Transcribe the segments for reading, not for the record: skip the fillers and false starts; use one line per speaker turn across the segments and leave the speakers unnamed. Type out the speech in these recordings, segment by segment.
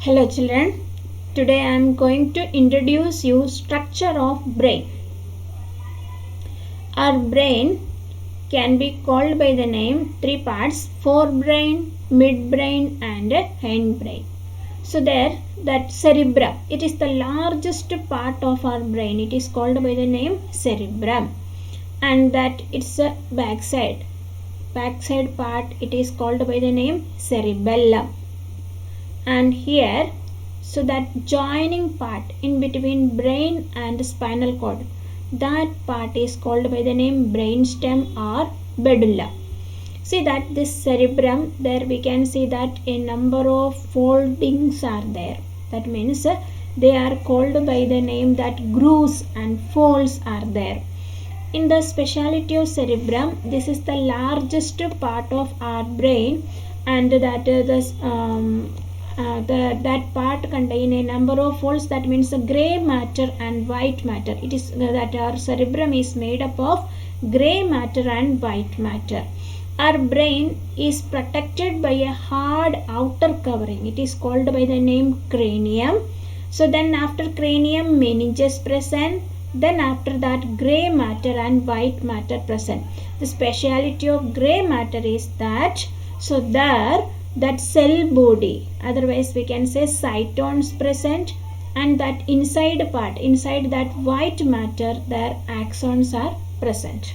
Hello children, today I am going to introduce you structure of brain. Our brain can be called by the name three parts: forebrain, midbrain and hindbrain. So there, that cerebrum, it is the largest part of our brain. It is called by the name cerebrum, and that it's a backside part, it is called by the name cerebellum. And here, so that joining part in between brain and spinal cord, that part is called by the name brainstem or medulla. See that this cerebrum, there we can see that a number of foldings are there. That means they are called by the name that grooves and folds are there. In the speciality of cerebrum, this is the largest part of our brain, and that that part contain a number of folds. That means gray matter and white matter. It is that our cerebrum is made up of gray matter and white matter. Our brain is protected by a hard outer covering. It is called by the name cranium. So then after cranium, meninges present. Then after that, gray matter and white matter present. The speciality of gray matter is that, so there, that cell body, otherwise we can say cytons present, and that inside part, inside that white matter, their axons are present.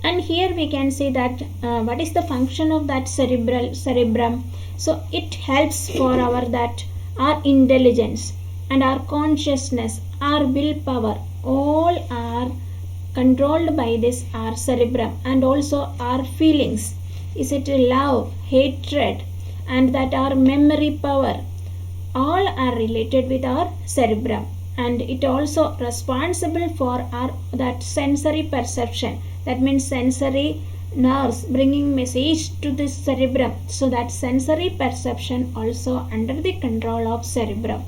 And here we can see that what is the function of that cerebrum. So it helps for our intelligence and our consciousness, our willpower, all are controlled by this our cerebrum, and also our feelings. Is it love, hatred, and that our memory power, all are related with our cerebrum. And it also responsible for our that sensory perception. That means sensory nerves bringing message to this cerebrum. So that sensory perception also under the control of cerebrum.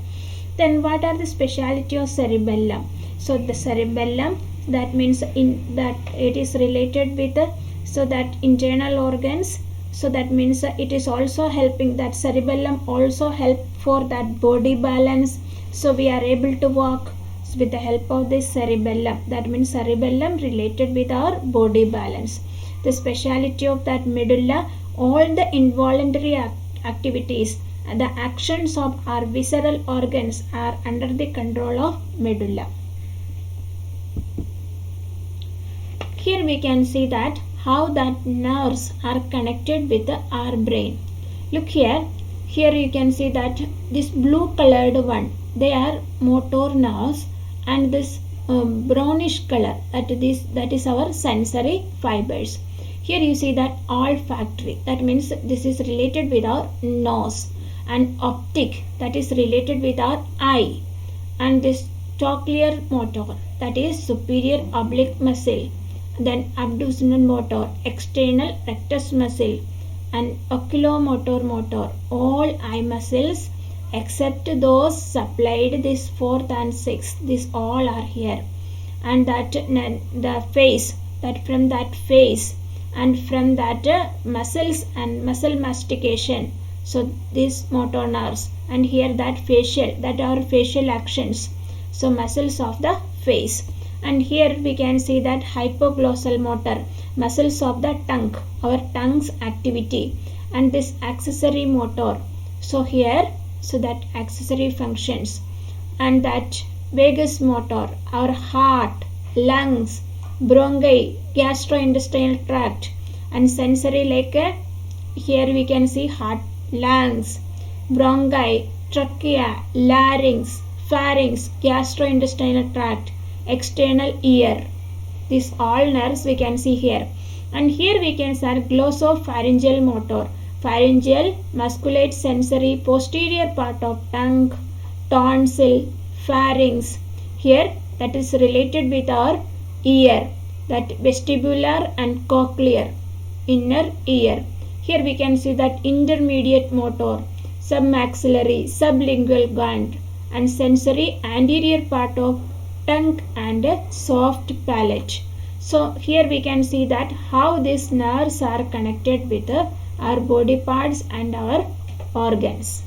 Then what are the speciality of cerebellum? So the cerebellum, that means in that it is related with so that internal organs. So that means it is also helping, that cerebellum also help for that body balance. So we are able to walk with the help of this cerebellum. That means cerebellum related with our body balance. The speciality of that medulla, all the involuntary activities, the actions of our visceral organs are under the control of medulla. Here we can see that how that nerves are connected with our brain. Look here you can see that this blue colored one, they are motor nerves, and this brownish color, that is our sensory fibers. Here you see that olfactory, that means this is related with our nose, and optic, that is related with our eye, and this trochlear motor, that is superior oblique muscle, then abducens motor, external rectus muscle, and oculomotor motor, all eye muscles except those supplied this fourth and sixth, this all are here. And that the face, that from that face and from that muscles and muscle mastication, so these motor nerves, and here that facial, that are facial actions, so muscles of the face. And here we can see that hypoglossal motor, muscles of the tongue, our tongue's activity, and this accessory motor, so here, so that accessory functions, and that vagus motor, our heart, lungs, bronchi, gastrointestinal tract, and sensory like here we can see heart, lungs, bronchi, trachea, larynx, pharynx, gastrointestinal tract, external ear. These all nerves we can see here. And here we can see glossopharyngeal motor, pharyngeal, musculate, sensory, posterior part of tongue, tonsil, pharynx. Here that is related with our ear, that vestibular and cochlear, inner ear. Here we can see that intermediate motor, submaxillary, sublingual gland, and sensory anterior part of tongue and a soft palate. So here we can see that how these nerves are connected with our body parts and our organs.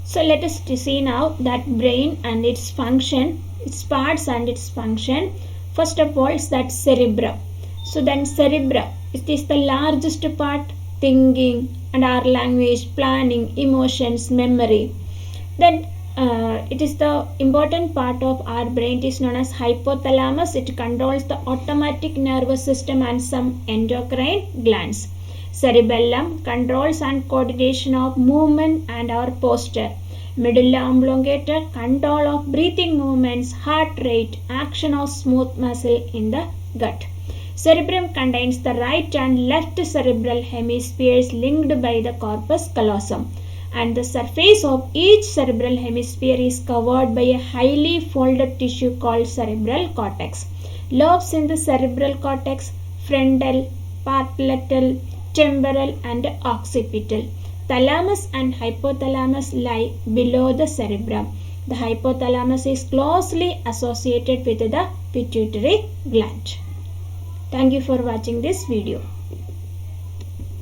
So let us see now that brain and its function, its parts and its function. First of all, is that cerebrum. So then cerebrum, it is the largest part, thinking and our language, planning, emotions, memory. Then it is the important part of our brain. It is known as hypothalamus. It controls the automatic nervous system and some endocrine glands. Cerebellum controls and coordination of movement and our posture. Medulla oblongata, control of breathing movements, heart rate, action of smooth muscle in the gut. Cerebrum contains the right and left cerebral hemispheres linked by the corpus callosum, and the surface of each cerebral hemisphere is covered by a highly folded tissue called cerebral cortex. Lobes in the cerebral cortex: frontal, parietal, temporal and occipital. Thalamus and hypothalamus lie below the cerebrum. The hypothalamus is closely associated with the pituitary gland. Thank you for watching this video.